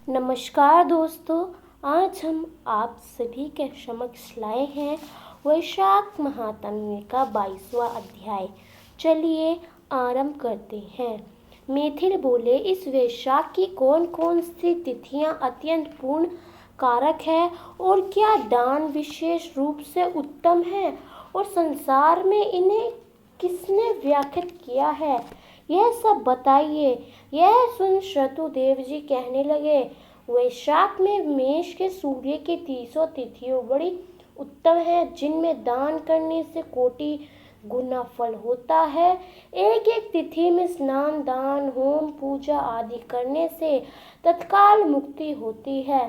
नमस्कार दोस्तों। आज हम आप सभी के समक्ष लाए हैं वैशाख महात्म्य का 22वां अध्याय। चलिए आरंभ करते हैं। मिथिल बोले, इस वैशाख की कौन कौन सी तिथियां अत्यंत पूर्ण कारक है और क्या दान विशेष रूप से उत्तम है और संसार में इन्हें किसने व्याख्यात किया है, यह सब बताइए। यह सुन शत्रुदेव जी कहने लगे, वैशाख में मेष के सूर्य की 30 तिथियों बड़ी उत्तम है, जिनमें दान करने से कोटि गुना फल होता है। एक एक तिथि में स्नान, दान, होम, पूजा आदि करने से तत्काल मुक्ति होती है।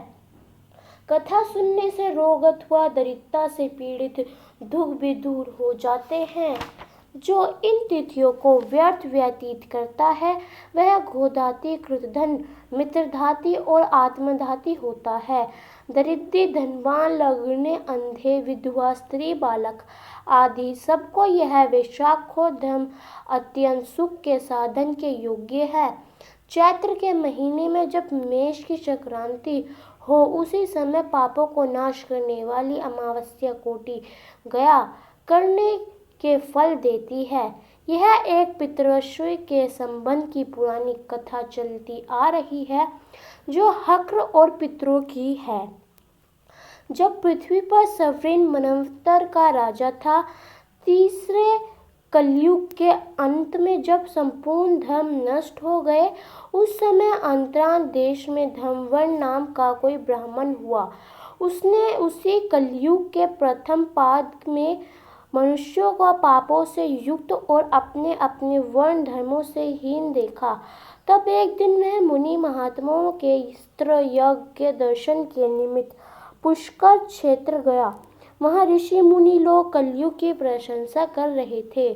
कथा सुनने से रोग अथवा दरिद्रता से पीड़ित दुख भी दूर हो जाते हैं। जो इन तिथियों को व्यर्थ व्यतीत करता है वह गोधाती, कृतधन, मित्रधाती और आत्मधाती होता है। दरिद्री, धनवान, लंगड़े, अंधे, विधवा, स्त्री, बालक आदि सबको यह वैशाखो धर्म अत्यंत सुख के साधन के योग्य है। चैत्र के महीने में जब मेष की संक्रांति हो, उसी समय पापों को नाश करने वाली अमावस्या कोटि गया करने के फल देती है। यह एक पितृश्री के संबंध की पुरानी कथा चलती आ रही है, जो हक्र और पितरों की है। जब पृथ्वी पर सवर्ण मनवंतर का राजा था, तीसरे कलयुग के अंत में जब संपूर्ण धर्म नष्ट हो गए, उस समय अंतराल देश में धर्मवर्ण नाम का कोई ब्राह्मण हुआ। उसने उसी कलयुग के प्रथम पाद में मनुष्यों को पापों से युक्त और अपने अपने वर्ण धर्मों से हीन देखा। तब एक दिन वह मुनि महात्माओं के स्त्र यज्ञ के दर्शन के निमित्त पुष्कर क्षेत्र गया। वहाँ ऋषि मुनि लोग कलयुग की प्रशंसा कर रहे थे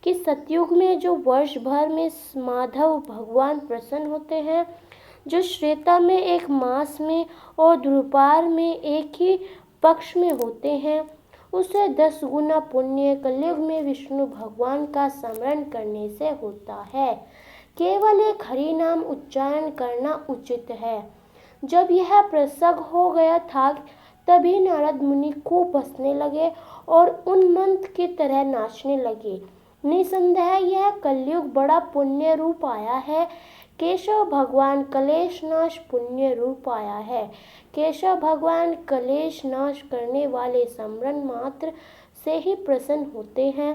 कि सतयुग में जो वर्ष भर में माधव भगवान प्रसन्न होते हैं, जो श्वेता में एक मास में और द्वापर में एक ही पक्ष में होते हैं, उसे 10 गुना पुण्य कलयुग में विष्णु भगवान का स्मरण करने से होता है। केवल एक हरि नाम उच्चारण करना उचित है। जब यह प्रसंग हो गया था, तभी नारद मुनि खूब हंसने लगे और उन्मत्त की तरह नाचने लगे। निसंदेह यह कलयुग बड़ा पुण्य रूप आया है। केशव भगवान कलेश नाश पुण्य रूप आया है। केशव भगवान कलेश नाश करने वाले स्मरण मात्र से ही प्रसन्न होते हैं,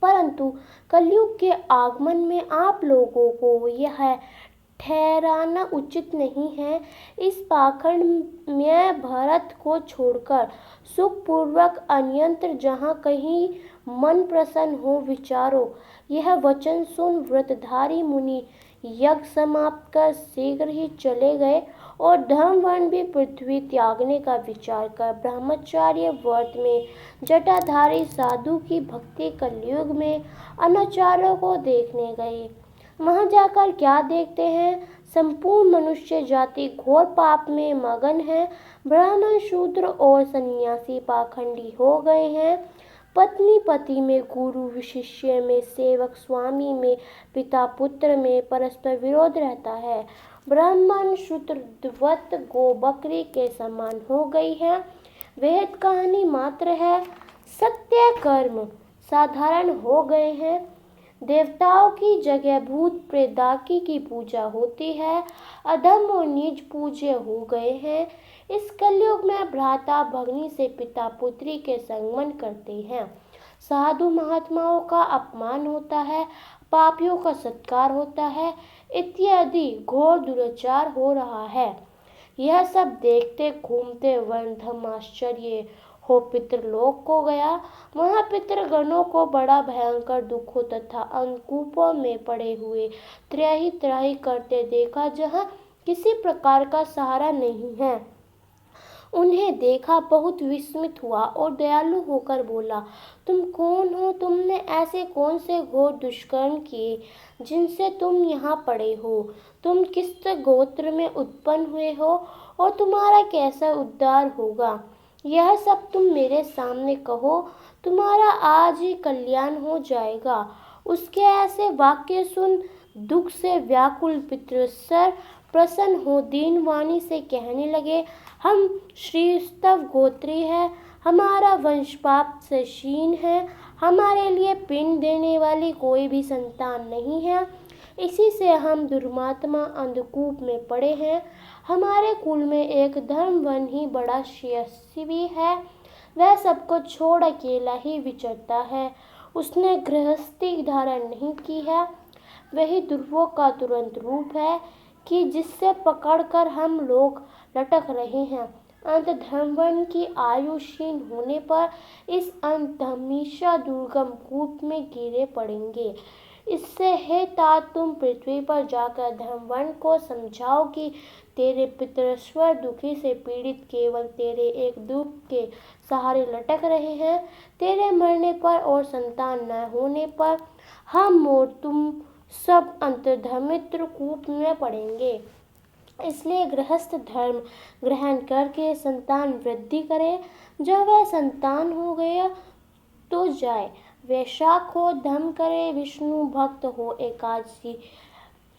परंतु कलयुग के आगमन में आप लोगों को यह ठहराना उचित नहीं है। इस पाखंड में भरत को छोड़कर सुखपूर्वक अन्यत्र जहाँ कहीं मन प्रसन्न हो विचारो। यह वचन सुन व्रतधारी मुनि यज्ञ समाप्त कर शीघ्र ही चले गए और धर्मवर्ण भी पृथ्वी त्यागने का विचार कर ब्रह्मचार्य व्रत में जटाधारी साधु की भक्ति कलयुग में अनाचारों को देखने गए। वहां जाकर क्या देखते हैं, संपूर्ण मनुष्य जाति घोर पाप में मगन है। ब्राह्मण, शूद्र और सन्यासी पाखंडी हो गए हैं। पत्नी पति में, गुरु शिष्य में, सेवक स्वामी में, पिता पुत्र में परस्पर विरोध रहता है। ब्राह्मण शूद्रवत गो बकरी के समान हो गई है। वेद कहानी मात्र है। सत्य कर्म साधारण हो गए हैं। देवताओं की जगह भूत प्रेताकी की पूजा होती है। अधम और नीच पूज्य हो गए हैं। इस कलयुग में भ्राता भगनी से पिता पुत्री के संगमन करते हैं। साधु महात्माओं का अपमान होता है, पापियों का सत्कार होता है, इत्यादि घोर दुराचार हो रहा है। यह सब देखते घूमते वर्णधम आश्चर्य हो पितृलोक को गया। वहाँ पितृगणों को बड़ा भयंकर दुखों तथा अंधकूपों में पड़े हुए त्राहि त्राहि करते देखा, जहाँ किसी प्रकार का सहारा नहीं है। उन्हें देखा बहुत विस्मित हुआ और दयालु होकर बोला, तुम कौन हो? तुमने ऐसे कौन से घोर दुष्कर्म किए जिनसे तुम यहाँ पड़े हो? तुम किस गोत्र में उत्पन्न हुए हो और तुम्हारा कैसा उद्धार होगा? यह सब तुम मेरे सामने कहो, तुम्हारा आज ही कल्याण हो जाएगा। उसके ऐसे वाक्य सुन दुख से व्याकुल पितृसर प्रसन्न हो दीन वाणी से कहने लगे, हम श्रीस्तव गोत्री है, हमारा वंश पाप से क्षीण है, हमारे लिए पिंड देने वाली कोई भी संतान नहीं है, इसी से हम दुर्मात्मा अंधकूप में पड़े हैं। हमारे कुल में एक धर्मवन ही बड़ा यशस्वी है, वह सबको छोड़ अकेला ही विचरता है, उसने गृहस्थी धारण नहीं की है। वही ध्रुवों का तुरंत रूप है कि जिससे पकड़कर हम लोग लटक रहे हैं। अंत धर्मवन की आयु क्षीण होने पर इस अंत हमेशा दुर्गम कूप में गिरे पड़ेंगे। इससे हे तात, तुम पृथ्वी पर जाकर धर्मवन को समझाओ कि तेरे पितृस्वर दुखी से पीड़ित केवल तेरे एक दुख के सहारे लटक रहे हैं। तेरे मरने पर और संतान न होने पर हम और तुम सब अंतर्धर्मित्र कूप में पड़ेंगे। इसलिए गृहस्थ धर्म ग्रहण करके संतान वृद्धि करे। जब वह संतान हो गया तो जाए, वैशाख हो, धर्म करे, विष्णु भक्त हो, एकादशी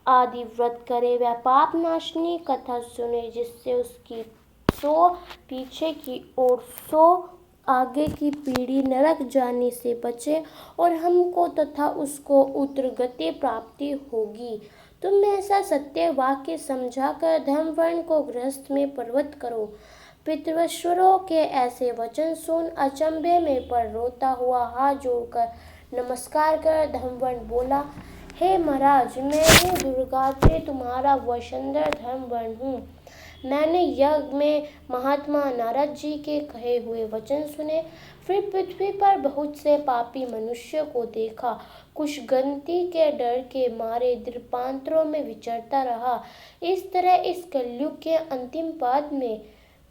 आदि व्रत करे, वह पाप नाशनी कथा सुने, जिससे उसकी सो पीछे की और सो आगे की पीढ़ी नरक जाने से बचे और हमको तथा उसको उत्तरगति प्राप्ति होगी। तुम ऐसा सत्य वाक्य समझाकर धर्मवर्ण को गृहस्थ में प्रवृत्त करो। पितृश्वरों के ऐसे वचन सुन अचंभे में पड़ रोता हुआ हाथ जोड़कर नमस्कार कर धर्मवर्ण बोला, हे महाराज, मैं हूँ दुर्गात्री, तुम्हारा वशंधर धर्मवर्ण हूँ। मैंने यज्ञ में महात्मा नारद जी के कहे हुए वचन सुने, फिर पृथ्वी पर बहुत से पापी मनुष्य को देखा, कुछ गंती के डर के मारे द्वीपांतरों में विचरता रहा। इस तरह इस कलयुग के अंतिम पाद में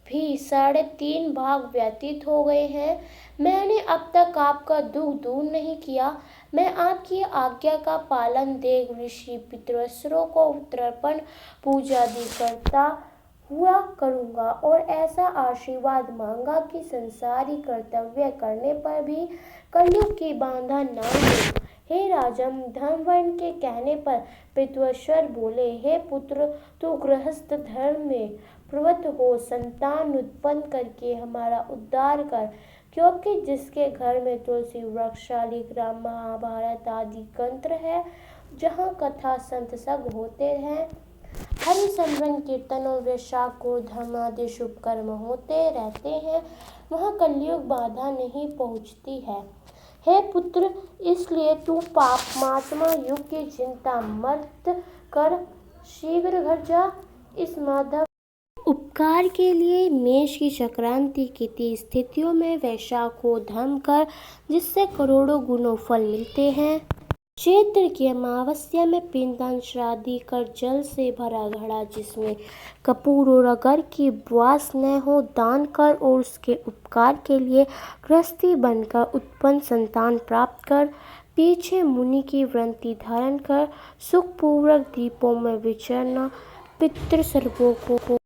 भी 3.5 भाग व्यतीत हो गए हैं। मैंने अब तक आपका दुख दूर नहीं किया। मैं आपकी आज्ञा का पालन देख ऋषि पितृस्वरों को तर्पण पूजा आदि करता हुआ करूँगा और ऐसा आशीर्वाद मांगा कि संसारी कर्तव्य करने पर भी कलयुग की बाधा न हो। हे राजन, धर्मवर्ण के कहने पर पितृस्वर बोले, हे पुत्र, तू गृहस्थ धर्म में प्रवृत्त हो, संतान उत्पन्न करके हमारा उद्धार कर, क्योंकि जिसके घर में तुलसी वृक्ष, शालिग्राम, महाभारत आदि ग्रंथ है, जहाँ कथा संत सग होते हैं, हरि सिमरन कीर्तन और वैशाख को धर्म आदि शुभ कर्म होते रहते हैं, वहाँ कलयुग बाधा नहीं पहुँचती है। हे पुत्र, इसलिए तू पापमात्मा युग की चिंता मत कर, शीघ्र घर जा। इस माधव उपकार के लिए मेष की संक्रांति की 30 तिथियों में वैशाख को धर्म कर, जिससे करोड़ों गुणों फल मिलते हैं। चैत्र की अमावस्या में पिंडदान श्राद्ध कर जल से भरा घड़ा जिसमें कपूर और अगर की वास न हो दान कर और उसके उपकार के लिए गृहस्थी बनकर उत्पन्न संतान प्राप्त कर, पीछे मुनि की वृत्ति धारण कर सुखपूर्वक द्वीपों में विचरना, पितृ सर्वों को